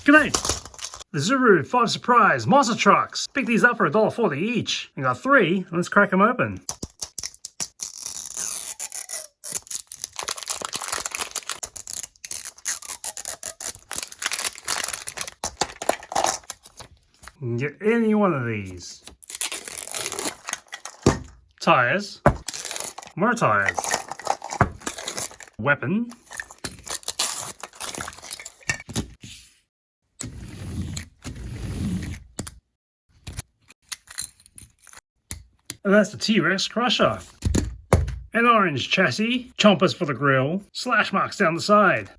G'day! The Zuru 5 Surprise Monster Trucks. Picked these up for $1.40 each. I got 3. Let's crack them open. You can get any one of these. Tires. More tires. Weapon. And that's the T-Rex Crusher. An orange chassis, chompers for the grill, slash marks down the side.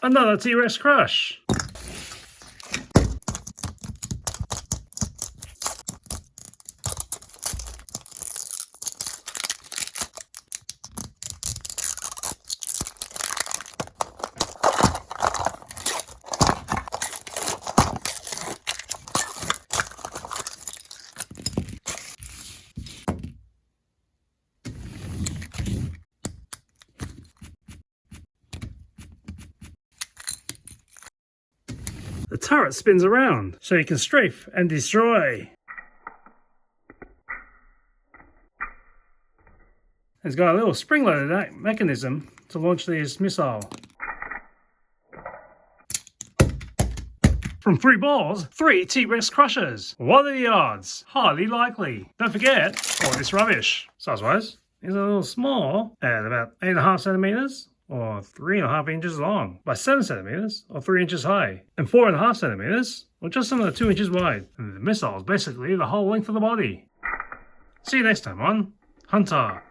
Another T-Rex Crush. The turret spins around, so you can strafe and destroy. It's got a little spring-loaded mechanism to launch this missile. From 3 balls, 3 T-Rex Crushers. What are the odds? Highly likely. Don't forget all this rubbish. Size-wise, is a little small at about 8.5 centimeters. Or 3.5 inches long, by 7 centimeters, or 3 inches high, and 4.5 centimeters, or just under 2 inches wide. And the missile is basically the whole length of the body. See you next time on Hunter.